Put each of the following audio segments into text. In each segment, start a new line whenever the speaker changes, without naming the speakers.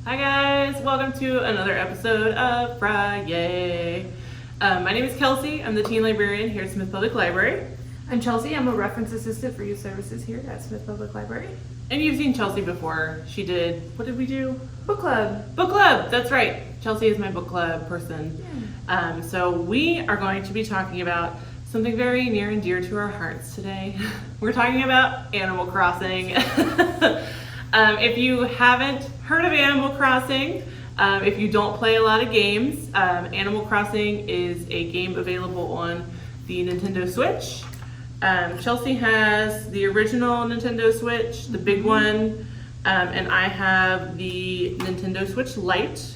Hi guys, welcome to another episode of Fri-Yay. My name is Kelsey. I'm the teen librarian here at Smith Public Library.
I'm Chelsea. I'm a reference assistant for youth services here at Smith Public Library.
And you've seen Chelsea before. She did, what did we do?
Book club.
Book club, that's right. Chelsea is my book club person.
Yeah.
So we are going to be talking about something very near and dear to our hearts today. We're talking about Animal Crossing. If you haven't heard of Animal Crossing, if you don't play a lot of games, Animal Crossing is a game available on the Nintendo Switch. Chelsea has the original Nintendo Switch, the big one, and I have the Nintendo Switch Lite.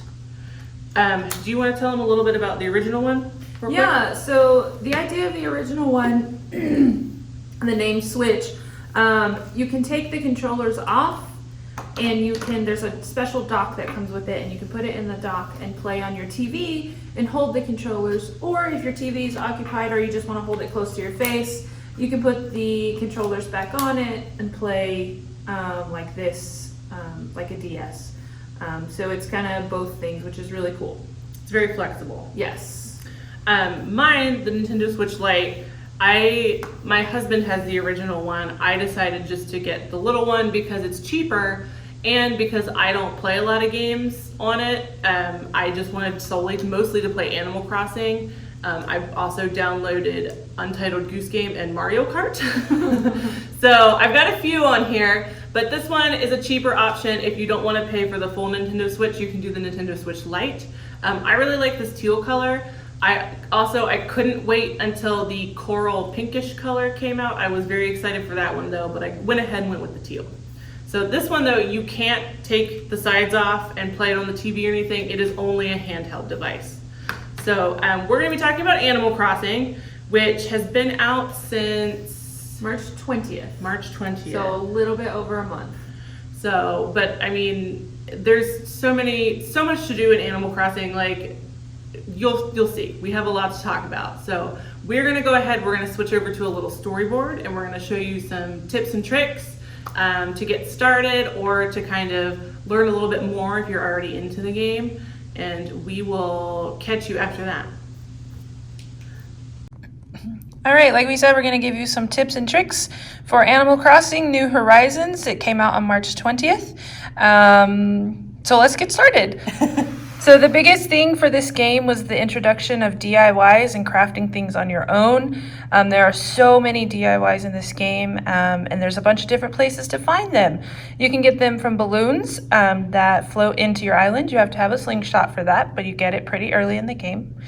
Do you want to tell them a little bit about the original one?
Yeah, so the idea of the original one, the name Switch, you can take the controllers off and there's a special dock that comes with it, and you can put it in the dock and play on your TV and hold the controllers, or if your TV is occupied or you just want to hold it close to your face, you can put the controllers back on it and play like this, like a DS. So it's kind of both things, which is really cool.
It's very flexible.
Yes.
Mine, the Nintendo Switch Lite, my husband has the original one. I decided just to get the little one because it's cheaper and because I don't play a lot of games on it. I just wanted mostly to play Animal Crossing. I've also downloaded Untitled Goose Game and Mario Kart. So I've got a few on here, but this one is a cheaper option. If you don't want to pay for the full Nintendo Switch, you can do the Nintendo Switch Lite. I really like this teal color. I couldn't wait until the coral pinkish color came out. I was very excited for that one though, but I went ahead and went with the teal. So this one though, you can't take the sides off and play it on the TV or anything. It is only a handheld device. So we're going to be talking about Animal Crossing, which has been out since
March 20th.
March 20th.
So a little bit over a month.
So, but I mean, there's so much to do in Animal Crossing. Like you'll see, we have a lot to talk about. So we're going to go ahead. We're going to switch over to a little storyboard, and we're going to show you some tips and tricks to get started, or to kind of learn a little bit more if you're already into the game. And we will catch you after that.
All right, like we said, we're going to give you some tips and tricks for Animal Crossing New Horizons. It came out on March 20th. So let's get started. So the biggest thing for this game was the introduction of DIYs and crafting things on your own. There are so many DIYs in this game, and there's a bunch of different places to find them. You can get them from balloons that float into your island. You have to have a slingshot for that, but you get it pretty early in the game.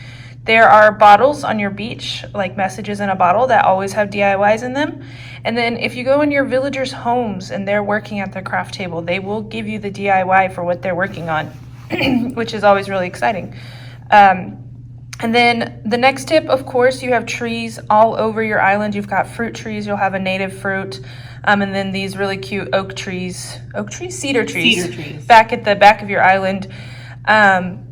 There are bottles on your beach, like messages in a bottle, that always have DIYs in them. And then if you go in your villagers' homes and they're working at their craft table, they will give you the DIY for what they're working on, which is always really exciting. And then the next tip, of course, you have trees all over your island. You've got fruit trees. You'll have a native fruit. And then these really cute cedar trees back at the back of your island.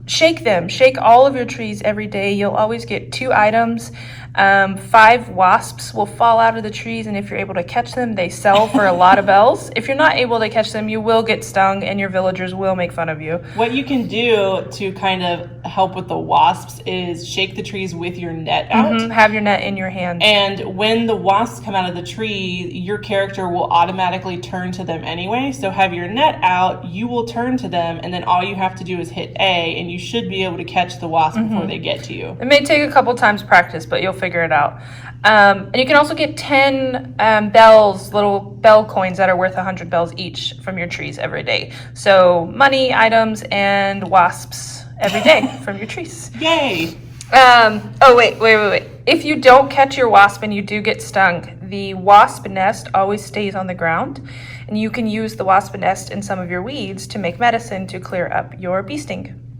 Shake them. Shake all of your trees every day. You'll always get 2 items. 5 wasps will fall out of the trees, and if you're able to catch them, they sell for a lot of bells. If you're not able to catch them, you will get stung, and your villagers will make fun of you.
What you can do to kind of help with the wasps is shake the trees with your net out.
Have your net in your hand.
And when the wasps come out of the tree, your character will automatically turn to them anyway. So have your net out, you will turn to them, and then all you have to do is hit A, and you should be able to catch the wasp before they get to you.
It may take a couple times practice, but you'll figure it out. And you can also get 10 bells, little bell coins that are worth 100 bells each from your trees every day. So money, items, and wasps every day from your trees.
Yay!
Oh, wait. If you don't catch your wasp and you do get stung, the wasp nest always stays on the ground, and you can use the wasp nest in some of your weeds to make medicine to clear up your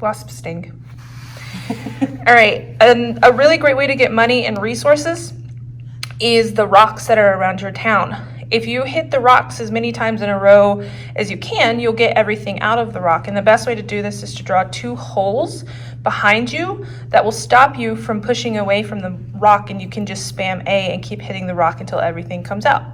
wasp sting. All right, and a really great way to get money and resources is the rocks that are around your town. If you hit the rocks as many times in a row as you can, you'll get everything out of the rock. And the best way to do this is to draw 2 holes behind you that will stop you from pushing away from the rock, and you can just spam A and keep hitting the rock until everything comes out.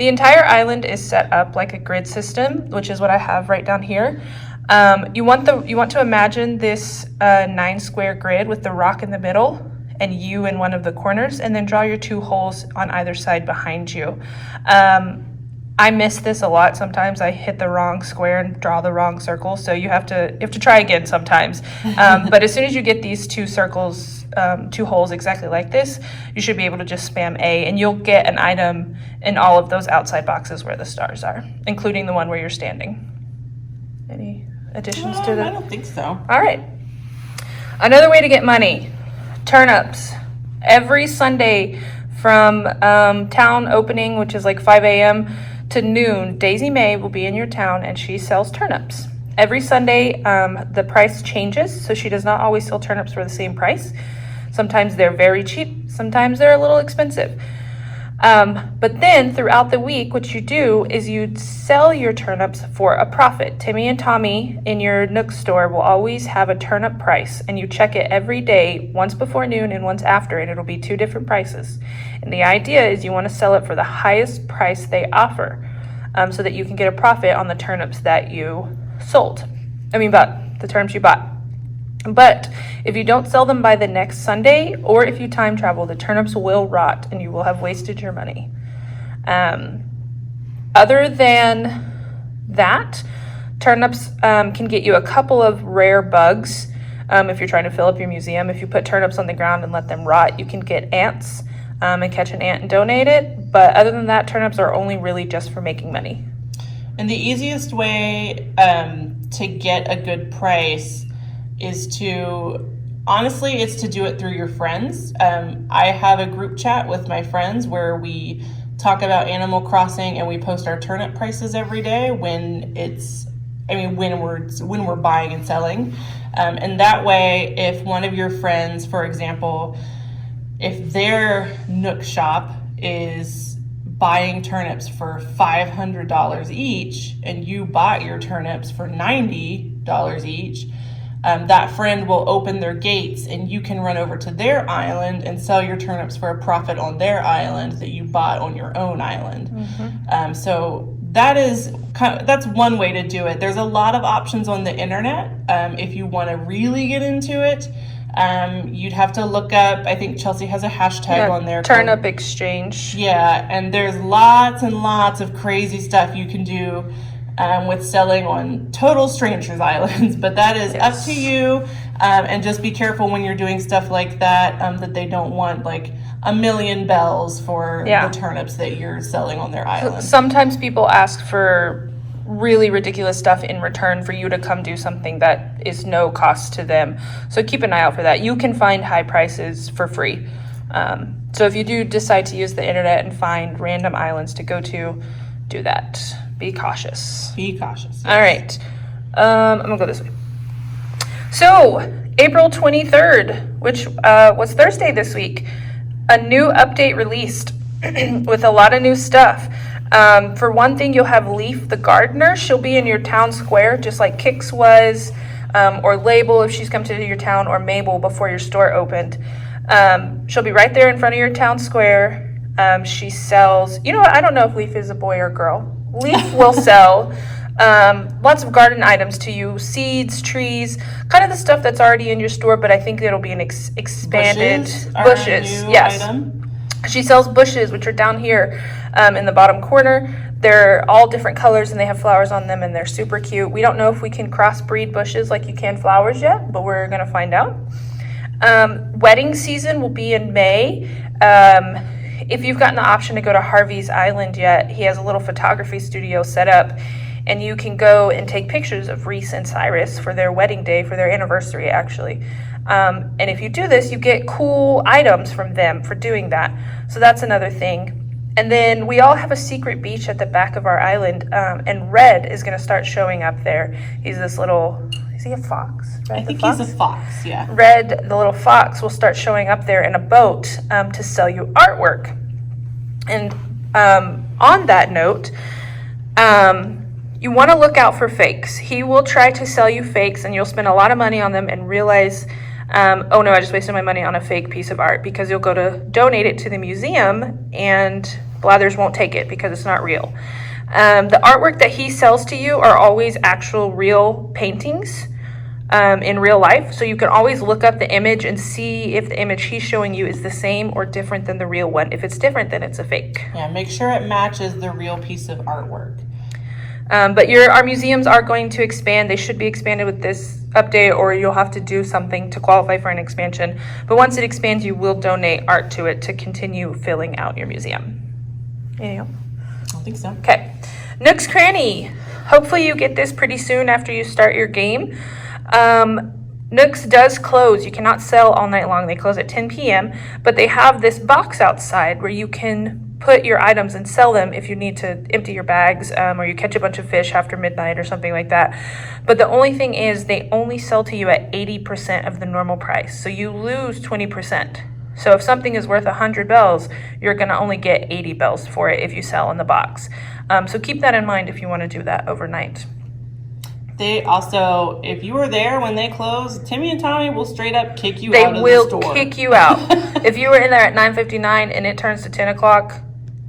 The entire island is set up like a grid system, which is what I have right down here. You want to imagine this 9 square grid with the rock in the middle and you in one of the corners, and then draw your 2 holes on either side behind you. I miss this a lot. Sometimes I hit the wrong square and draw the wrong circle, so you have to try again sometimes. But as soon as you get these 2 circles, 2 holes exactly like this, you should be able to just spam A, and you'll get an item in all of those outside boxes where the stars are, including the one where you're standing. Any additions to that?
I don't think so.
All right. Another way to get money, turnips. Every Sunday from town opening, which is like 5 a.m. to noon, Daisy May will be in your town and she sells turnips. Every Sunday, the price changes, so she does not always sell turnips for the same price. Sometimes they're very cheap, sometimes they're a little expensive. But then throughout the week, what you do is you sell your turnips for a profit. Timmy and Tommy in your Nook store will always have a turnip price, and you check it every day, once before noon and once after, and it'll be 2 different prices. And the idea is you want to sell it for the highest price they offer, so that you can get a profit on the turnips that you sold. The turnips you bought. But if you don't sell them by the next Sunday, or if you time travel, the turnips will rot and you will have wasted your money. Other than that, turnips can get you a couple of rare bugs if you're trying to fill up your museum. If you put turnips on the ground and let them rot, you can get ants and catch an ant and donate it. But other than that, turnips are only really just for making money.
And the easiest way to get a good price is to do it through your friends. I have a group chat with my friends where we talk about Animal Crossing and we post our turnip prices every day when we're buying and selling. And that way, if one of your friends, for example, if their Nook shop is buying turnips for $500 each and you bought your turnips for $90 each, that friend will open their gates and you can run over to their island and sell your turnips for a profit on their island that you bought on your own island. Mm-hmm. So that's one way to do it. There's a lot of options on the internet. If you want to really get into it, you'd have to look up, I think Chelsea has a hashtag on there.
Turnip exchange.
Yeah, and there's lots and lots of crazy stuff you can do with selling on total strangers' islands, but that is up to you. And just be careful when you're doing stuff like that, that they don't want like a million bells for the turnips that you're selling on their island.
Sometimes people ask for really ridiculous stuff in return for you to come do something that is no cost to them. So keep an eye out for that. You can find high prices for free. So if you do decide to use the internet and find random islands to go to, do that. Be cautious.
Be cautious. Yes.
All right. I'm going to go this way. So, April 23rd, which was Thursday this week, a new update released with a lot of new stuff. For one thing, you'll have Leaf the gardener. She'll be in your town square, just like Kix was, or Label if she's come to your town, or Mabel before your store opened. She'll be right there in front of your town square. She sells, I don't know if Leaf is a boy or girl. Leaf will sell lots of garden items to you, seeds, trees, kind of the stuff that's already in your store, but I think it'll be an expanded bushes. Yes. Item. She sells bushes, which are down here in the bottom corner. They're all different colors and they have flowers on them and they're super cute. We don't know if we can crossbreed bushes like you can flowers yet, but we're going to find out. Wedding season will be in May. If you've gotten the option to go to Harvey's Island yet, he has a little photography studio set up, and you can go and take pictures of Reese and Cyrus for their wedding day, for their anniversary, actually. And if you do this, you get cool items from them for doing that. So that's another thing. And then we all have a secret beach at the back of our island, and Red is going to start showing up there. He's this little... Is he a fox?
I think he's a fox, yeah.
Red, the little fox, will start showing up there in a boat to sell you artwork. And on that note, you want to look out for fakes. He will try to sell you fakes, and you'll spend a lot of money on them and realize, oh no, I just wasted my money on a fake piece of art, because you'll go to donate it to the museum, and Blathers won't take it because it's not real. The artwork that he sells to you are always actual real paintings in real life. So you can always look up the image and see if the image he's showing you is the same or different than the real one. If it's different, then it's a fake.
Yeah, make sure it matches the real piece of artwork.
But our museums are going to expand. They should be expanded with this update, or you'll have to do something to qualify for an expansion. But once it expands, you will donate art to it to continue filling out your museum. Anything else?
I don't think so.
Okay. Nook's Cranny. Hopefully you get this pretty soon after you start your game. Nook's does close. You cannot sell all night long. They close at 10 p.m. But they have this box outside where you can put your items and sell them if you need to empty your bags, or you catch a bunch of fish after midnight or something like that. But the only thing is they only sell to you at 80% of the normal price. So you lose 20%. So if something is worth 100 bells, you're going to only get 80 bells for it if you sell in the box. So keep that in mind if you want to do that overnight.
They also, if you were there when they close, Timmy and Tommy will straight up kick you
They
out of the
will
store.
kick you out. If you were in there at 9:59 and it turns to 10 o'clock,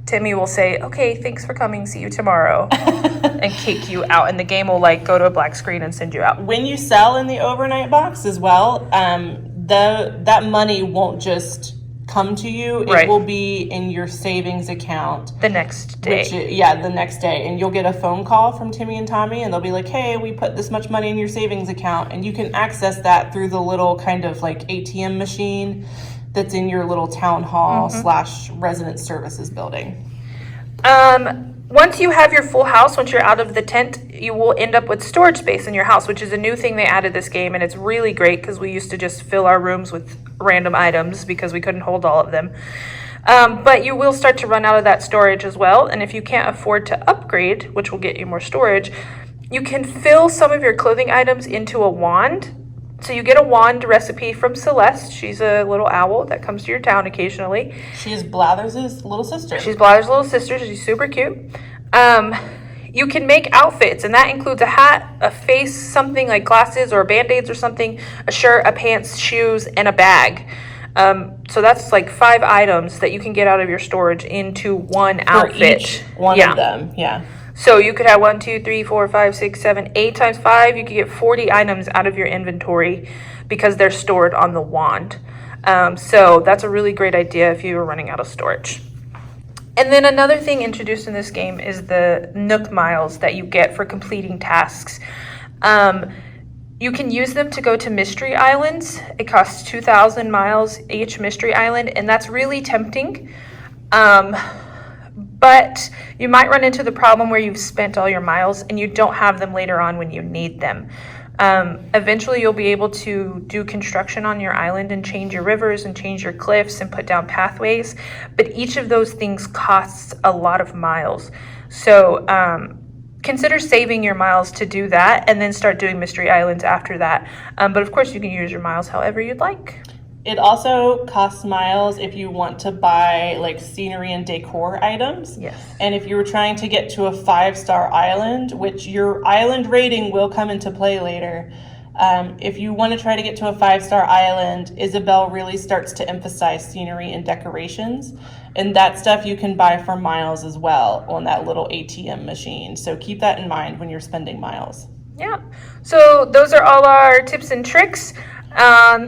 Timmy will say, okay, thanks for coming, see you tomorrow, and kick you out. And the game will go to a black screen and send you out.
When you sell in the overnight box as well, that money won't just come to you.
Right.
It will be in your savings account.
The next day.
The next day. And you'll get a phone call from Timmy and Tommy, and they'll be like, hey, we put this much money in your savings account. And you can access that through the little kind of ATM machine that's in your little town hall / resident services building.
Once you have your full house, once you're out of the tent, you will end up with storage space in your house, which is a new thing they added this game, and it's really great because we used to just fill our rooms with random items because we couldn't hold all of them. But you will start to run out of that storage as well, and if you can't afford to upgrade, which will get you more storage, you can fill some of your clothing items into a wand. So you get a wand recipe from Celeste. She's a little owl that comes to your town occasionally.
She is Blathers' little sister.
She's Blathers' little sister. She's super cute. You can make outfits, and that includes a hat, a face, something like glasses or Band-Aids or something, a shirt, a pants, shoes, and a bag. So that's 5 items that you can get out of your storage into one outfit.
Each one of them, yeah.
So you could have 1, 2, 3, 4, 5, 6, 7, 8 times 5. You could get 40 items out of your inventory because they're stored on the wand. So that's a really great idea if you were running out of storage. And then another thing introduced in this game is the Nook miles that you get for completing tasks. You can use them to go to mystery islands. It costs 2,000 miles each mystery island, and that's really tempting. But you might run into the problem where you've spent all your miles and you don't have them later on when you need them. Eventually you'll be able to do construction on your island and change your rivers and change your cliffs and put down pathways, but each of those things costs a lot of miles. So consider saving your miles to do that and then start doing mystery islands after that. But of course you can use your miles however you'd like.
It also costs miles if you want to buy scenery and decor items.
Yes.
And if you were trying to get to a 5-star island, which your island rating will come into play later, if you want to try to get to a 5-star island, Isabel really starts to emphasize scenery and decorations. And that stuff you can buy for miles as well on that little ATM machine. So keep that in mind when you're spending miles.
Yeah. So those are all our tips and tricks.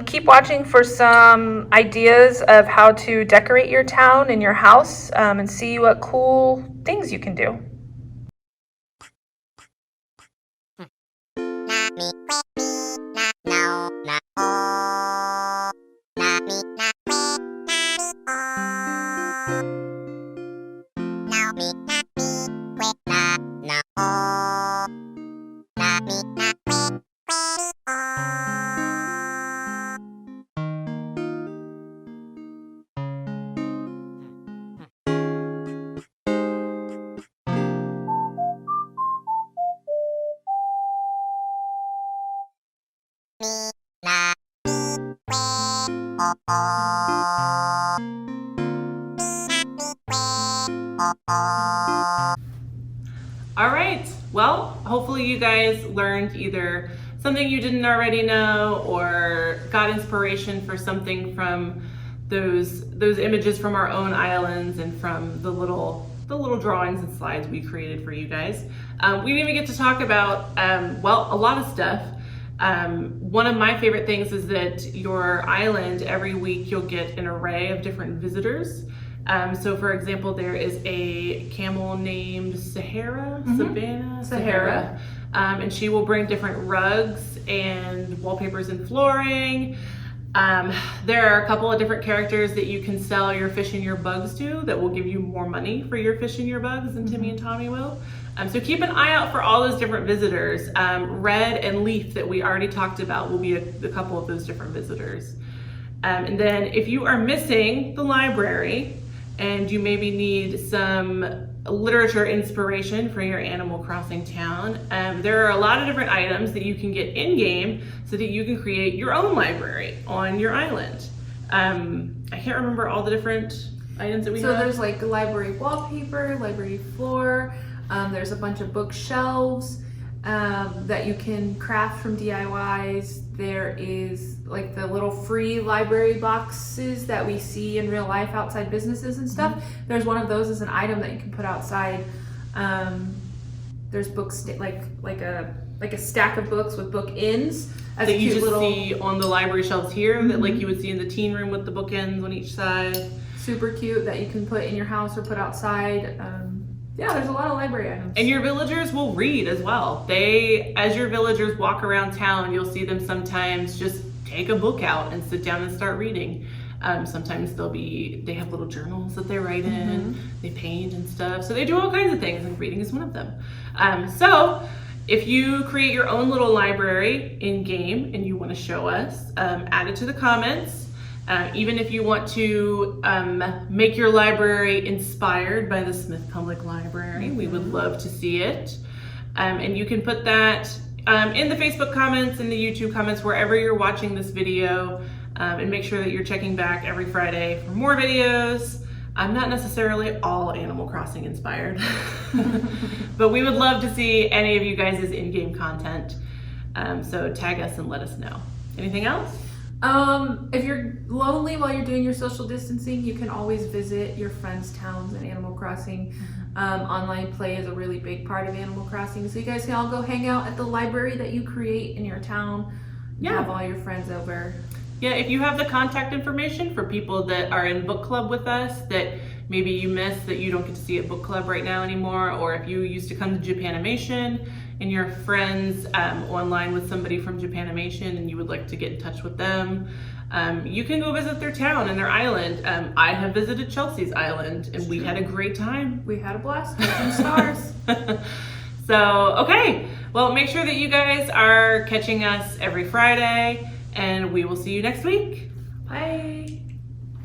Keep watching for some ideas of how to decorate your town and your house, and see what cool things you can do.
All right, well, hopefully you guys learned either something you didn't already know or got inspiration for something from those images from our own islands and from the little the little drawings and slides we created for you guys. We didn't even get to talk about, well, a lot of stuff. One of my favorite things is that your island, every week you'll get an array of different visitors. So for example, there is a camel named Sahara, Sahara. And she will bring different rugs and wallpapers and flooring. There are a couple of different characters that you can sell your fish and your bugs to that will give you more money for your fish and your bugs than Timmy and Tommy will. So keep an eye out for all those different visitors. Red and Leaf that we already talked about will be a couple of those different visitors. And then if you are missing the library and you maybe need some literature inspiration for your Animal Crossing town, there are a lot of different items that you can get in-game so that you can create your own library on your island. I can't remember all the different items that we have.
So there's like library wallpaper, library floor, there's a bunch of bookshelves that you can craft from DIYs. There is like the little free library boxes that we see in real life outside businesses and stuff. There's one of those as an item that you can put outside. There's books like a stack of books with book ends. As
that you just see on the library shelves here, that like you would see in the teen room with the bookends on each side.
Super cute that you can put in your house or put outside. Yeah, there's a lot of library items.
And your villagers will read as well. As your villagers walk around town, you'll see them sometimes just take a book out and sit down and start reading. Sometimes they have little journals that they write in, they paint and stuff. So they do all kinds of things, and reading is one of them. So if you create your own little library in game and you want to show us, add it to the comments. Even if you want to make your library inspired by the Smith Public Library, we would love to see it. And you can put that in the Facebook comments, in the YouTube comments, wherever you're watching this video, and make sure that you're checking back every Friday for more videos. I'm not necessarily all Animal Crossing inspired, but we would love to see any of you guys' in-game content. So tag us and let us know. Anything else?
If you're lonely while you're doing your social distancing, you can always visit your friends' towns in Animal Crossing. Online play is a really big part of Animal Crossing, so you guys can all go hang out at the library that you create in your town.
Yeah.
Have all your friends over.
Yeah, if you have the contact information for people that are in book club with us that maybe you missed that you don't get to see at book club right now anymore, or if you used to come to Japanimation and you're friends online with somebody from Japanimation and you would like to get in touch with them, you can go visit their town and their island. I have visited Chelsea's island and we had a great time.
We had a blast. Catching stars.
So, okay. Well, make sure that you guys are catching us every Friday, and we will see you next week.
Bye.